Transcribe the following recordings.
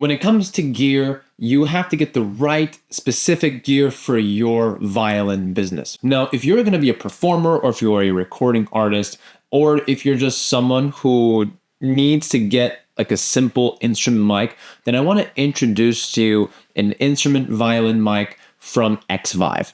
When it comes to gear, you have to get the right specific gear for your violin business. Now, if you're going to be a performer or if you're a recording artist or if you're just someone who needs to get like a simple instrument mic, then I want to introduce to you an instrument violin mic from XVIVE.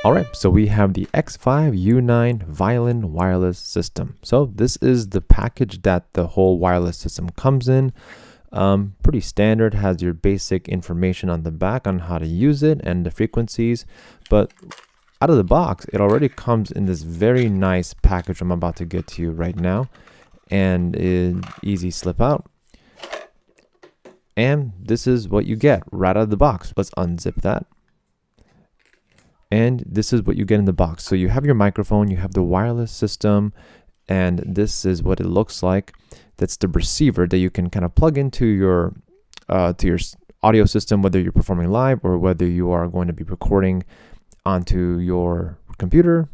Alright, so we have the XVIVE U9 Violin wireless system. So this is the package that the whole wireless system comes in. Pretty standard, has your basic information on the back on how to use it and the frequencies. But out of the box, it already comes in this very nice package I'm about to get to you right now. And easy slip out. And this is what you get right out of the box. Let's unzip that. And this is what you get in the box. So you have your microphone, you have the wireless system, and this is what it looks like. That's the receiver that you can kind of plug into your audio system, whether you're performing live or whether you are going to be recording onto your computer.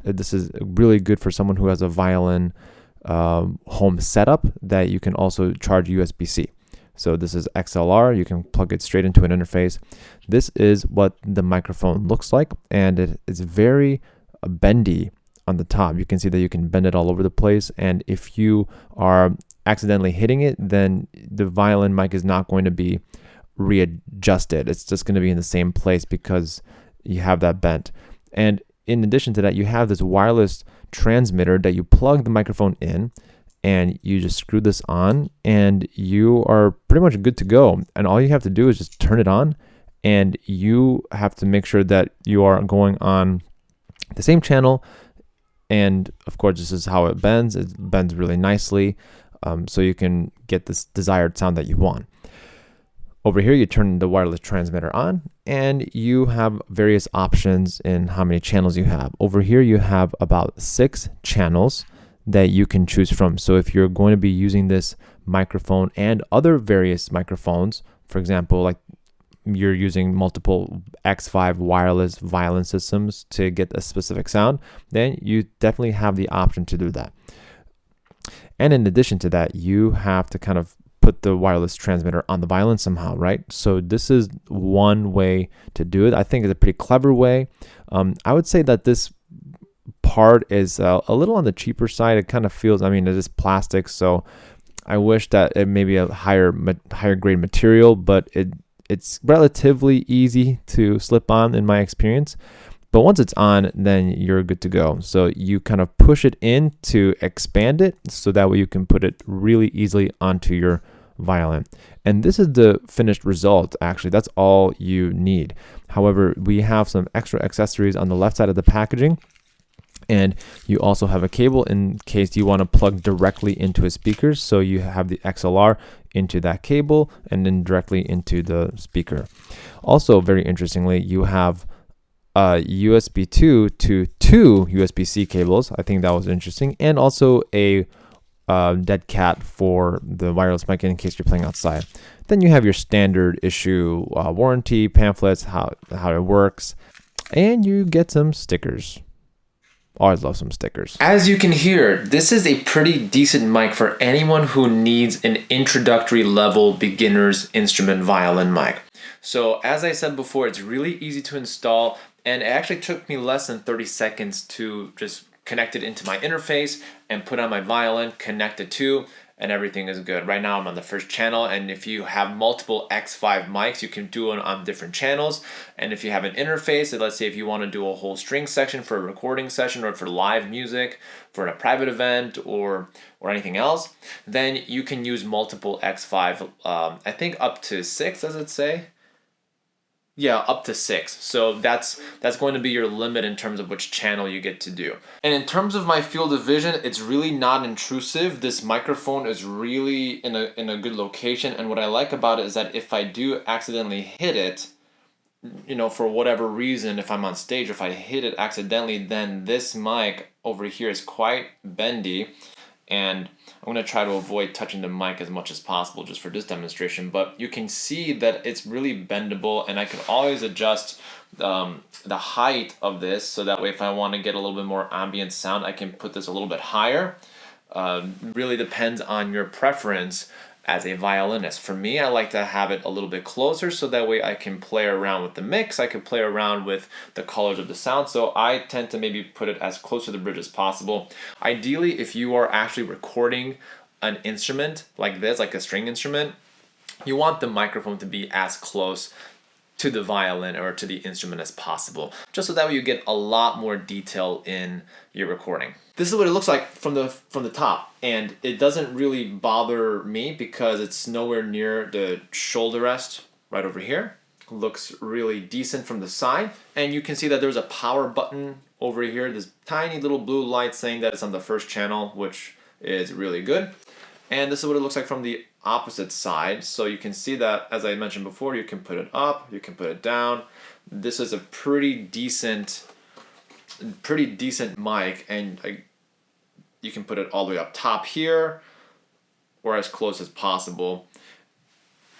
This is really good for someone who has a violin home setup that you can also charge USB-C. So this is XLR, you can plug it straight into an interface. This is what the microphone looks like, and it is very bendy on the top. You can see that you can bend it all over the place, and if you are accidentally hitting it, then the violin mic is not going to be readjusted. It's just going to be in the same place because you have that bent. And in addition to that, you have this wireless transmitter that you plug the microphone in, and you just screw this on and you are pretty much good to go. And all you have to do is just turn it on, and you have to make sure that you are going on the same channel. And of course, this is how it bends. It bends really nicely, so you can get this desired sound that you want. Over here, you turn the wireless transmitter on and you have various options in how many channels you have. Over here, you have about 6 channels that you can choose from. So if you're going to be using this microphone and other various microphones, for example, like you're using multiple XVIVE wireless violin systems to get a specific sound, then you definitely have the option to do that. And in addition to that, you have to kind of put the wireless transmitter on the violin somehow, right? So this is one way to do it. I think it's a pretty clever way. I would say that this part is a little on the cheaper side. It kind of feels, I mean, it is plastic, so I wish that it may be a higher grade material, but it's relatively easy to slip on in my experience. But once it's on, then you're good to go. So you kind of push it in to expand it, so that way you can put it really easily onto your violin. And this is the finished result. Actually, that's all you need. However, we have some extra accessories on the left side of the packaging. And you also have a cable in case you want to plug directly into a speaker. So you have the XLR into that cable and then directly into the speaker. Also, very interestingly, you have USB 2 to 2 USB-C cables. I think that was interesting. And also a dead cat for the wireless mic in case you're playing outside. Then you have your standard issue warranty pamphlets, how it works. And you get some stickers. Always love some stickers. As you can hear, this is a pretty decent mic for anyone who needs an introductory level beginner's instrument violin mic. So as I said before, it's really easy to install, and it actually took me less than 30 seconds to just connect it into my interface and put on my violin, connect it to, and everything is good. Right now I'm on the first channel, and if you have multiple XVIVE mics, you can do it on different channels. And if you have an interface, let's say if you want to do a whole string section for a recording session or for live music, for a private event or anything else, then you can use multiple XVIVE, I think up to 6, does it say? Yeah, up to 6. So that's going to be your limit in terms of which channel you get to do. And in terms of my field of vision, it's really not intrusive. This microphone is really in a good location, and what I like about it is that if I do accidentally hit it, for whatever reason, if I'm on stage, if I hit it accidentally, then this mic over here is quite bendy, and I'm going to try to avoid touching the mic as much as possible just for this demonstration, but you can see that it's really bendable, and I can always adjust the height of this, so that way if I want to get a little bit more ambient sound, I can put this a little bit higher. Really depends on your preference as a violinist. For me, I like to have it a little bit closer, so that way I can play around with the mix, I can play around with the colors of the sound, so I tend to maybe put it as close to the bridge as possible. Ideally, if you are actually recording an instrument like this, like a string instrument, you want the microphone to be as close to the violin or to the instrument as possible, just so that way you get a lot more detail in your recording. This is what it looks like from the top, and it doesn't really bother me because it's nowhere near the shoulder rest right over here. Looks really decent from the side, and you can see that there's a power button over here, this tiny little blue light saying that it's on the first channel, which is really good. And this is what it looks like from the opposite side. So you can see that, as I mentioned before, you can put it up, you can put it down. This is a pretty decent mic, and you can put it all the way up top here or as close as possible.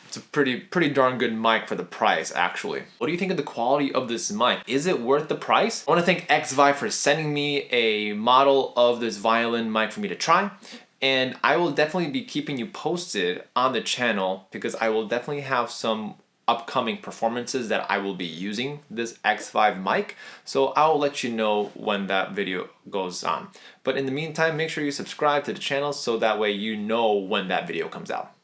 It's a pretty darn good mic for the price, actually. What do you think of the quality of this mic? Is it worth the price? I want to thank XVIVE for sending me a model of this violin mic for me to try. And I will definitely be keeping you posted on the channel, because I will definitely have some upcoming performances that I will be using this XVIVE mic. So I'll let you know when that video goes on. But in the meantime, make sure you subscribe to the channel so that way you know when that video comes out.